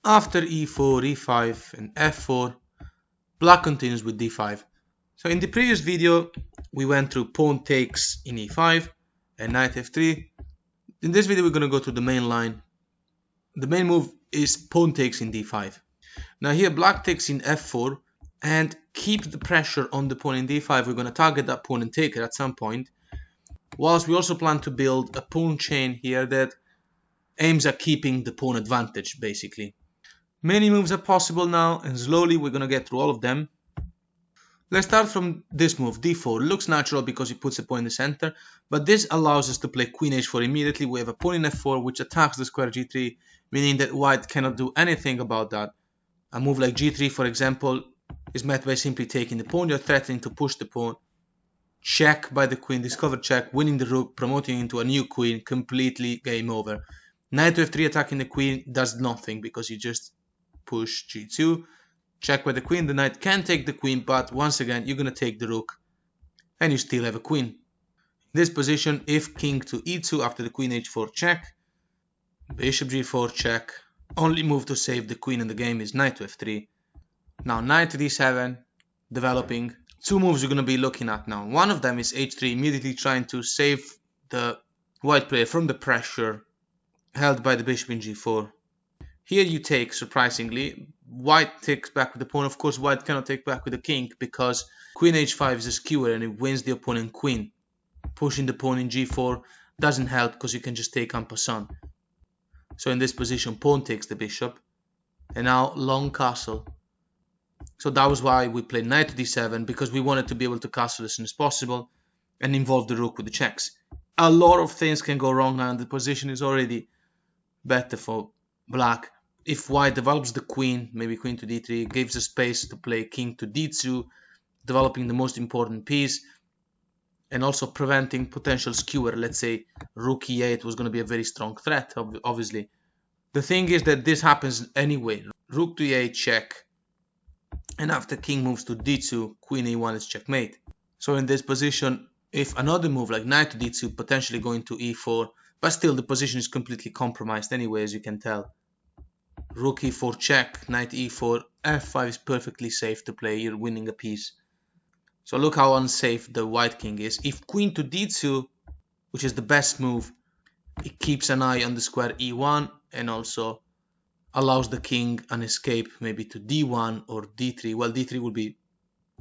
After e4, e5 and f4, black continues with d5. So in the previous video we went through pawn takes in e5 and knight f3. In this video we're going to go to the main line. The main move is pawn takes in d5. Now here black takes in f4 and keeps the pressure on the pawn in d5. We're going to target that pawn and take it at some point. Whilst we also plan to build a pawn chain here that aims at keeping the pawn advantage basically. Many moves are possible now and slowly we're going to get through all of them. Let's start from this move, d4. Looks natural because it puts a pawn in the center, but this allows us to play queen h4 immediately. We have a pawn in f4 which attacks the square g3, meaning that white cannot do anything about that. A move like g3, for example, is met by simply taking the pawn. You're threatening to push the pawn. Check by the queen, discover check, winning the rook, promoting into a new queen, completely game over. Knight to f3 attacking the queen does nothing because you just push g2. Check by the queen, the knight can take the queen, but once again you're going to take the rook and you still have a queen. In this position, if king to e2 after the queen h4 check, bishop g4 check, only move to save the queen in the game is knight to f3. Now knight to d7, developing. Two moves you're going to be looking at now. One of them is h3, immediately trying to save the white player from the pressure held by the bishop in g4. Here you take, surprisingly, white takes back with the pawn. Of course, white cannot take back with the king because queen h5 is a skewer and it wins the opponent queen. Pushing the pawn in g4 doesn't help because you can just take en passant. So in this position, pawn takes the bishop. And now long castle. So that was why we played knight to d7, because we wanted to be able to castle as soon as possible and involve the rook with the checks. A lot of things can go wrong now and the position is already better for black. If white develops the queen, maybe queen to d3, gives the space to play king to d2, developing the most important piece and also preventing potential skewer. Let's say rook e8 was going to be a very strong threat, obviously. The thing is that this happens anyway. Rook to e8 check, and after king moves to d2, queen e1 is checkmate. So in this position, if another move like knight to d2, potentially going to e4, but still the position is completely compromised anyway, as you can tell. Rook e4 check, knight e4, f5 is perfectly safe to play. You're winning a piece. So look how unsafe the white king is. If queen to d2, which is the best move, it keeps an eye on the square e1 and also allows the king an escape maybe to d1 or d3. Well, d3 would be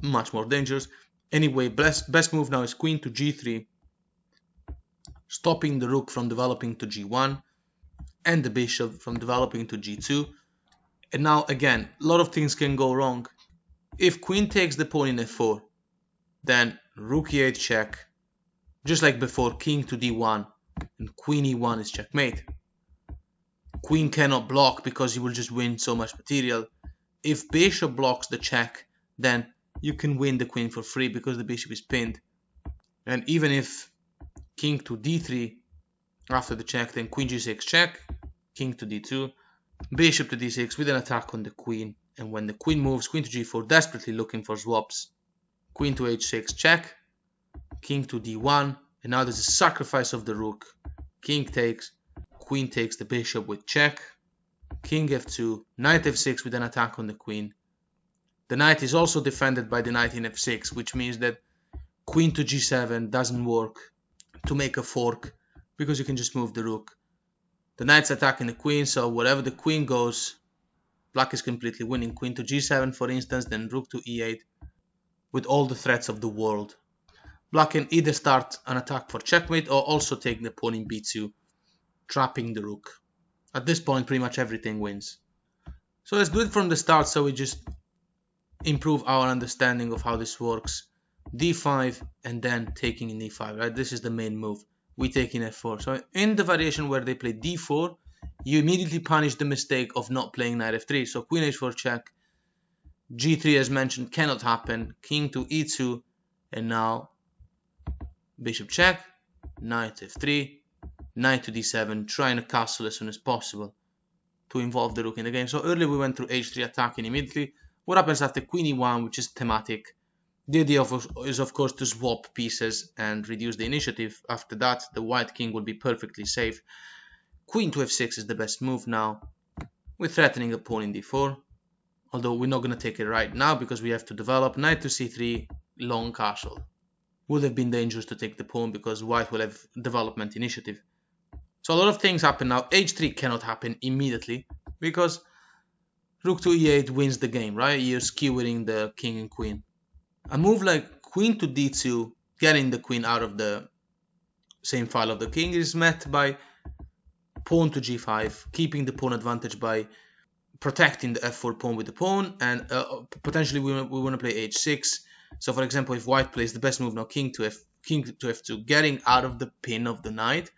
much more dangerous. Anyway, best move now is queen to g3, stopping the rook from developing to g1 and the bishop from developing to g2. And now again, a lot of things can go wrong. If queen takes the pawn in f4, then rook e8 check, just like before, king to d1 and queen e1 is checkmate. Queen cannot block because you will just win so much material. If bishop blocks the check, then you can win the queen for free because the bishop is pinned. And even if king to d3 after the check, then queen g6 check, king to d2, bishop to d6 with an attack on the queen. And when the queen moves, queen to g4, desperately looking for swaps. Queen to h6 check, king to d1, and now there's a sacrifice of the rook. King takes, queen takes the bishop with check, king f2, knight f6 with an attack on the queen. The knight is also defended by the knight in f6, which means that queen to g7 doesn't work to make a fork because you can just move the rook. The knight's attacking the queen, so wherever the queen goes, black is completely winning. Queen to g7 for instance, then rook to e8 with all the threats of the world. Black can either start an attack for checkmate or also take the pawn in b2, trapping the rook. At this point pretty much everything wins. So let's do it from the start so we just improve our understanding of how this works. d5 and then taking in e5, right? This is the main move. We take in f4. So in the variation where they play d4, you immediately punish the mistake of not playing knight f3. So queen h4 check, g3 as mentioned cannot happen, king to e2, and now bishop check, knight f3, knight to d7, trying to castle as soon as possible to involve the rook in the game. So earlier we went through h3 attacking immediately. What happens after queen e1, which is thematic? The idea is of course to swap pieces and reduce the initiative. After that the white king will be perfectly safe. Queen to f6 is the best move now. We're threatening a pawn in d4, although we're not going to take it right now because we have to develop. Knight to c3, long castle. Would have been dangerous to take the pawn because white will have development initiative. So a lot of things happen now. h3 cannot happen immediately because rook to e8 wins the game, right? You're skewering the king and queen. A move like queen to d2, getting the queen out of the same file of the king, is met by pawn to g5, keeping the pawn advantage by protecting the f4 pawn with the pawn, and potentially we want to play h6. So for example, if white plays the best move now, king to f2, getting out of the pin of the knight,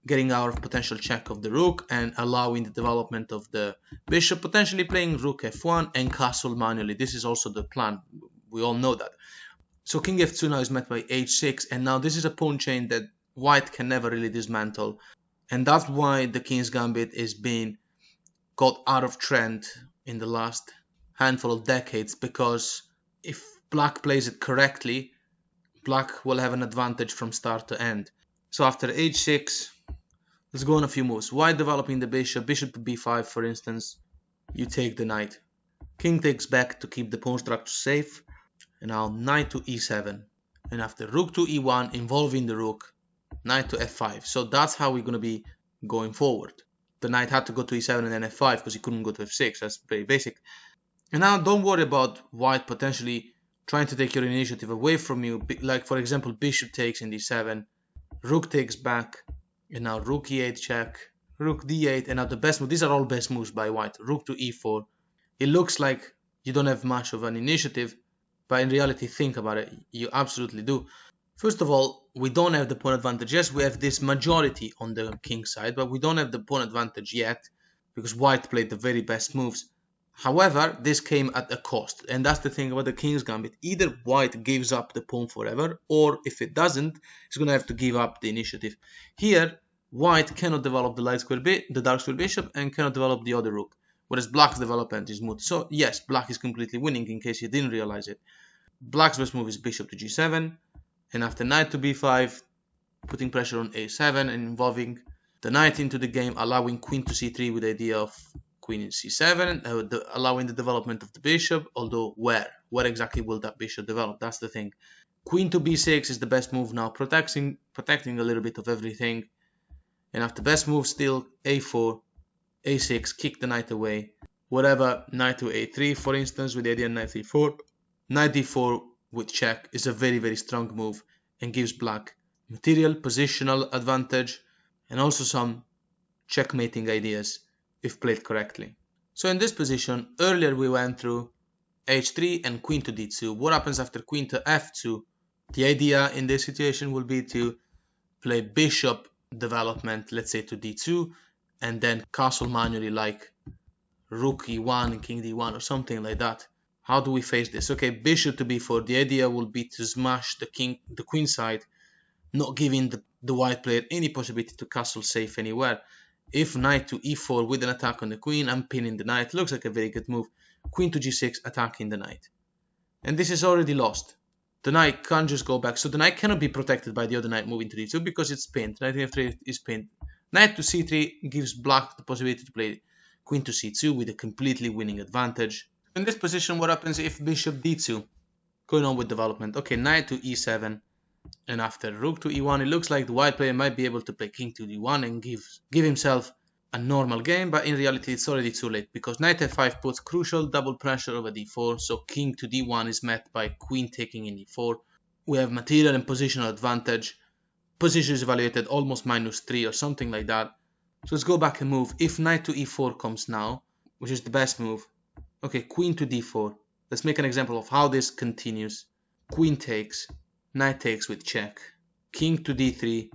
getting out of potential check of the rook, and allowing the development of the bishop, potentially playing rook f1 and castle manually. This is also the plan. We all know that. So king f2 now is met by h6, and now this is a pawn chain that white can never really dismantle. And that's why the King's Gambit is being got out of trend in the last handful of decades, because if black plays it correctly, black will have an advantage from start to end. So after h6, let's go on a few moves. White developing the bishop, bishop to b5 for instance, you take the knight. King takes back to keep the pawn structure safe, and now knight to e7. And after rook to e1, involving the rook, knight to f5. So that's how we're going to be going forward. The knight had to go to e7 and then f5 because he couldn't go to f6. That's very basic. And now don't worry about white potentially trying to take your initiative away from you. Like for example, bishop takes in d7, rook takes back, and now rook e8 check, rook d8, and now the best move. These are all best moves by white. Rook to e4. It looks like you don't have much of an initiative, but in reality, think about it. You absolutely do. First of all, we don't have the pawn advantage. Yes, we have this majority on the king side, but we don't have the pawn advantage yet because white played the very best moves. However, this came at a cost, and that's the thing about the King's Gambit. Either white gives up the pawn forever, or if it doesn't, it's going to have to give up the initiative. Here, white cannot develop the dark square bishop and cannot develop the other rook, whereas black's development is moot. So yes, black is completely winning in case you didn't realize it. Black's best move is bishop to g7, and after knight to b5, putting pressure on a7 and involving the knight into the game, allowing queen to c3 with the idea of queen in c7, allowing the development of the bishop, although where exactly will that bishop develop? That's the thing. Queen to b6 is the best move now, protecting a little bit of everything. And after best move still a4, a6, kick the knight away, whatever, knight to a3 for instance, with the idea knight c4. Knight d4 with check is a very, very strong move and gives black material, positional advantage, and also some checkmating ideas if played correctly. So in this position, earlier we went through h3 and queen to d2. What happens after queen to f2? The idea in this situation will be to play bishop development, let's say to d2, and then castle manually like rook e1, king d1 or something like that. How do we face this? Okay, bishop to b4. The idea will be to smash the queen side, not giving the white player any possibility to castle safe anywhere. If knight to e4 with an attack on the queen, I'm pinning the knight. Looks like a very good move. Queen to g6, attacking the knight. And this is already lost. The knight can't just go back. So the knight cannot be protected by the other knight moving to d2 because it's pinned. Knight to f3 is pinned. Knight to c3 gives black the possibility to play queen to c2 with a completely winning advantage. In this position, what happens if bishop d2? Going on with development. Okay, knight to e7. And after rook to e1, it looks like the white player might be able to play king to d1 and give himself a normal game, but in reality it's already too late because knight f5 puts crucial double pressure over d4, so king to d1 is met by queen taking in e4. We have material and positional advantage. Position is evaluated almost -3 or something like that. So let's go back and move. If knight to e4 comes now, which is the best move, okay, queen to d4. Let's make an example of how this continues. Queen takes, knight takes with check, king to d3,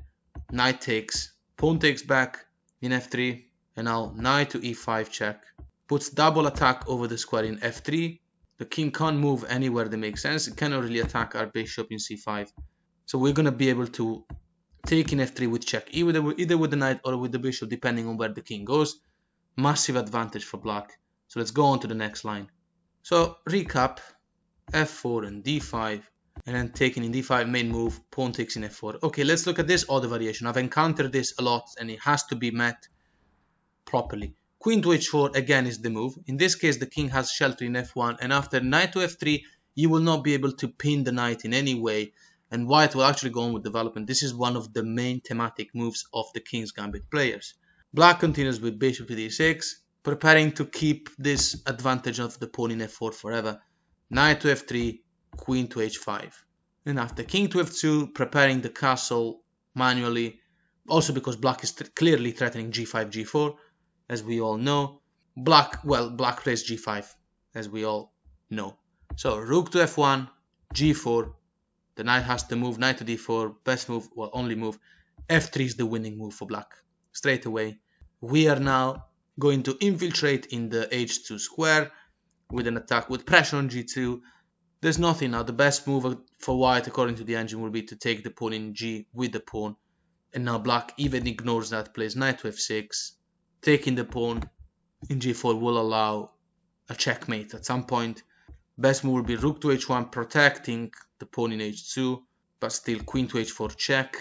knight takes, pawn takes back in f3, and now knight to e5 check, puts double attack over the square in f3. The king can't move anywhere that makes sense. It cannot really attack our bishop in c5. So we're going to be able to take in f3 with check, either with the knight or with the bishop, depending on where the king goes. Massive advantage for black. So let's go on to the next line. So recap, f4 and d5, and then taking in d5, main move, pawn takes in f4. Okay, let's look at this other variation. I've encountered this a lot and it has to be met properly. queen to h4 again is the move. In this case, the king has shelter in f1, and after knight to f3, you will not be able to pin the knight in any way, and white will actually go on with development. This is one of the main thematic moves of the King's Gambit players. Black continues with bishop to d6, preparing to keep this advantage of the pawn in f4 forever. Knight to f3, queen to h5. And after king to f2, preparing the castle manually, also because black is clearly threatening g5, g4, as we all know. Black plays g5, as we all know. So rook to f1, g4, the knight has to move, knight to d4, best move, well, only move. f3 is the winning move for black. Straight away, we are now going to infiltrate in the h2 square with an attack with pressure on g2. There's nothing now. The best move for white, according to the engine, will be to take the pawn in g with the pawn. And now black even ignores that, plays knight to f6. Taking the pawn in g4 will allow a checkmate at some point. Best move will be rook to h1, protecting the pawn in h2, but still queen to h4 check.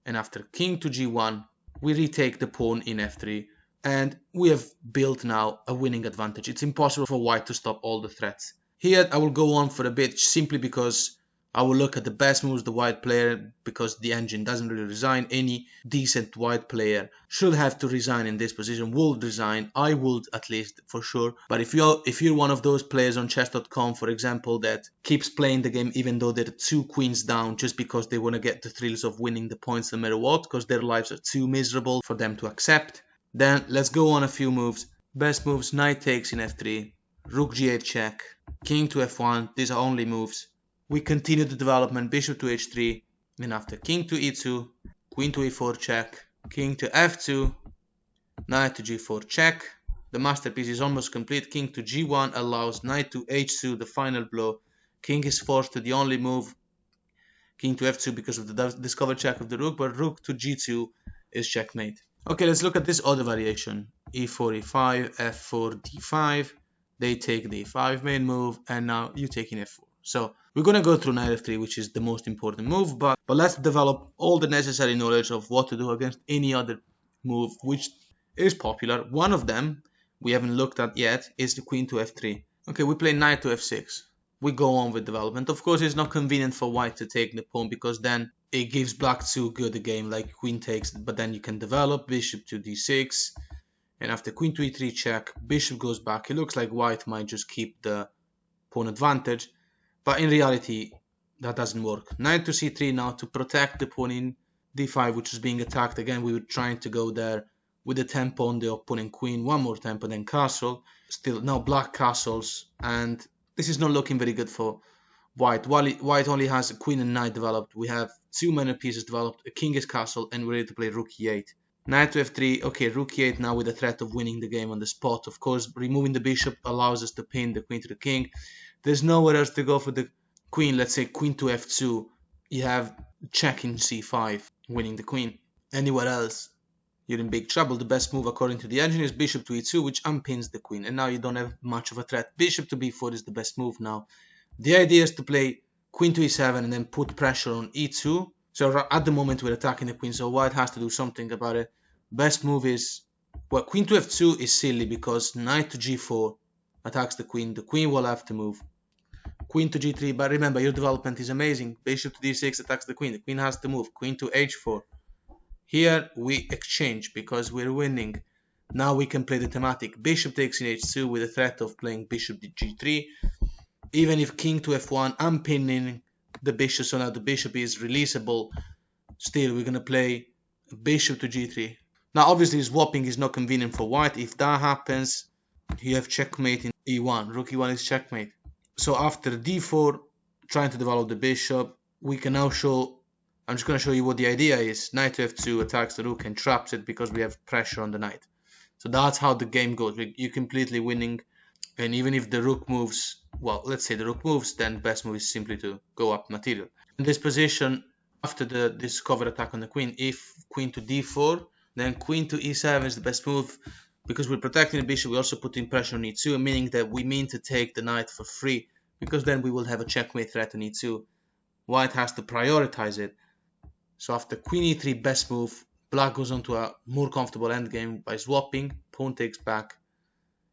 And after king to g1, we retake the pawn in f3. And we have built now a winning advantage. It's impossible for white to stop all the threats. Here I will go on for a bit simply because I will look at the best moves the white player, because the engine doesn't really resign. Any decent white player should have to resign in this position, would resign. I would, at least, for sure. But if you're one of those players on chess.com, for example, that keeps playing the game even though they're 2 queens down just because they want to get the thrills of winning the points no matter what, because their lives are too miserable for them to accept, then let's go on a few moves. Best moves: knight takes in f3, rook g8 check, king to f1. These are only moves. We continue the development, bishop to h3, and after king to e2, queen to e4 check, king to f2, knight to g4 check. The masterpiece is almost complete. King to g1 allows knight to h2, the final blow. King is forced to the only move, king to f2, because of the discovered check of the rook, but rook to g2 is checkmate. Okay, let's look at this other variation. e4, e5, f4, d5. They take the e5 main move, and now you take in f4. So we're going to go through knight f3, which is the most important move, but let's develop all the necessary knowledge of what to do against any other move which is popular. One of them we haven't looked at yet is the queen to f3. Okay, we play knight to f6. We go on with development. Of course, it's not convenient for white to take the pawn, because then it gives black too good a game, like queen takes, but then you can develop bishop to d6, and after queen to e3 check, bishop goes back. It looks like white might just keep the pawn advantage, but in reality that doesn't work. Knight to c3 now to protect the pawn in d5, which is being attacked. Again, we were trying to go there with the tempo on the opponent queen, one more tempo, then castle. Still now black castles, and this is not looking very good for white. While white only has a queen and knight developed, we have 2 minor pieces developed, a king is castle, and we're ready to play rook e8. Knight to f3, okay, rook e8 now with the threat of winning the game on the spot. Of course, removing the bishop allows us to pin the queen to the king. There's nowhere else to go for the queen. Let's say queen to f2, you have check in c5, winning the queen. Anywhere else, you're in big trouble. The best move according to the engine is bishop to e2, which unpins the queen, and now you don't have much of a threat. Bishop to b4 is the best move now. The idea is to play queen to e7 and then put pressure on e2. So at the moment we're attacking the queen, so white has to do something about it. Best move is, well, queen to f2 is silly because knight to g4 attacks the queen. The queen will have to move. Queen to g3, but remember, your development is amazing. Bishop to d6 attacks the queen. The queen has to move. Queen to h4. Here we exchange because we're winning. Now we can play the thematic. Bishop takes in h2 with the threat of playing bishop to g3. Even if king to f1, I'm pinning the bishop, so now the bishop is releasable. Still, we're going to play bishop to g3. Now, obviously, swapping is not convenient for white. If that happens, you have checkmate in e1. Rook e1 is checkmate. So after d4, trying to develop the bishop, we can now show, I'm just going to show you what the idea is. Knight to f2 attacks the rook and traps it because we have pressure on the knight. So that's how the game goes. You're completely winning. And even if the rook moves, well, let's say the rook moves, then best move is simply to go up material. In this position, after the discovered attack on the queen, if queen to d4, then queen to e7 is the best move. Because we're protecting the bishop, we're also putting pressure on e2, meaning that we mean to take the knight for free, because then we will have a checkmate threat on e2. White has to prioritize it. So after queen e3, best move, black goes on to a more comfortable endgame by swapping, pawn takes back,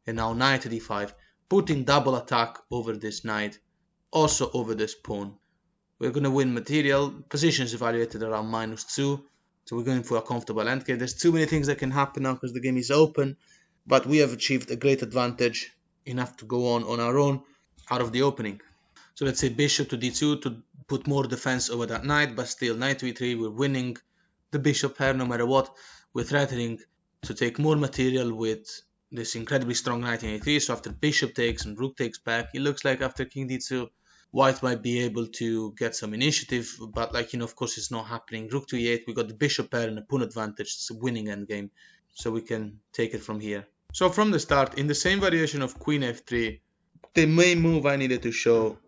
and now knight to d5, putting double attack over this knight, also over this pawn. We're going to win material. Position is evaluated around -2, so we're going for a comfortable endgame. There's too many things that can happen now because the game is open, but we have achieved a great advantage, enough to go on our own out of the opening. So let's say bishop to d2 to put more defense over that knight, but still knight to e3, we're winning the bishop pair no matter what. We're threatening to take more material with this incredibly strong knight in a3, so after bishop takes and rook takes back, it looks like after king d2, white might be able to get some initiative, but of course it's not happening. Rook to e8, we got the bishop pair and a pawn advantage. It's a winning endgame, so we can take it from here. So from the start, in the same variation of queen f3, the main move I needed to show,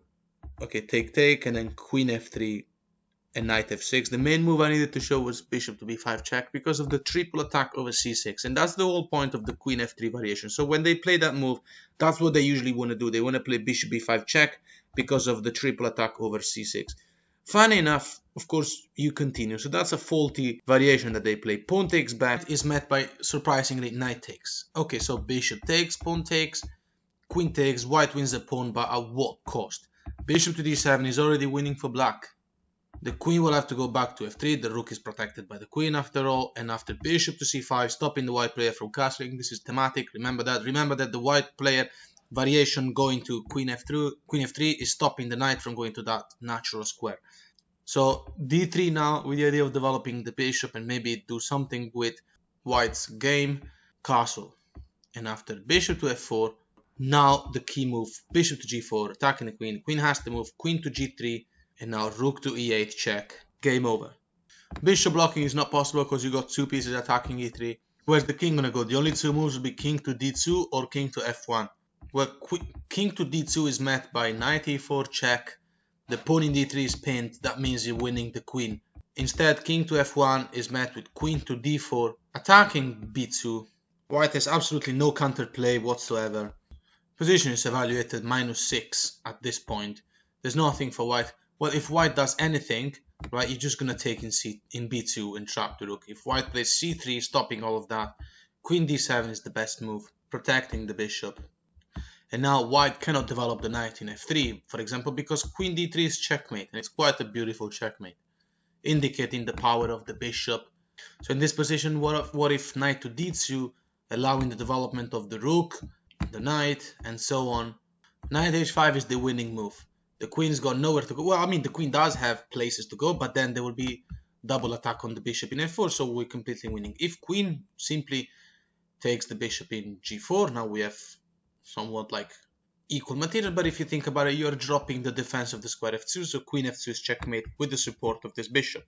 okay, take, and then queen f3 and knight f6. The main move I needed to show was bishop to b5 check because of the triple attack over c6, and that's the whole point of the queen f3 variation. So when they play that move, that's what they usually want to do. They want to play bishop b5 check because of the triple attack over c6. Funny enough, of course, you continue. So that's a faulty variation that they play. Pawn takes back is met by, surprisingly, knight takes. Okay, so bishop takes, pawn takes, queen takes, white wins the pawn, but at what cost? Bishop to d7 is already winning for black. The queen will have to go back to f3, the rook is protected by the queen after all, and after bishop to c5, stopping the white player from castling. This is thematic, remember that. Remember that the white player variation going to queen f3 is stopping the knight from going to that natural square. So d3 now, with the idea of developing the bishop and maybe do something with white's game, castle. And after bishop to f4, now the key move, bishop to g4, attacking the queen. Queen has to move, queen to g3, and now rook to e8 check. Game over. Bishop blocking is not possible because you got two pieces attacking e3. Where's the king gonna go? The only two moves will be king to d2 or king to f1. Well, king to d2 is met by knight e4 check. The pawn in d3 is pinned. That means you're winning the queen. Instead, king to f1 is met with queen to d4, attacking b2. White has absolutely no counterplay whatsoever. Position is evaluated -6 at this point. There's nothing for white. Well, if white does anything, right, you're just going to take in b2 and trap the rook. If white plays c3, stopping all of that, queen d7 is the best move, protecting the bishop. And now white cannot develop the knight in f3, for example, because queen d3 is checkmate, and it's quite a beautiful checkmate, indicating the power of the bishop. So in this position, what if knight to d2, allowing the development of the rook, the knight, and so on. Knight h5 is the winning move. The queen's got nowhere to go. Well, I mean, the queen does have places to go, but then there will be double attack on the bishop in f4, so we're completely winning. If queen simply takes the bishop in g4, now we have somewhat like equal material, but if you think about it, you're dropping the defense of the square f2, so queen f2 is checkmate with the support of this bishop.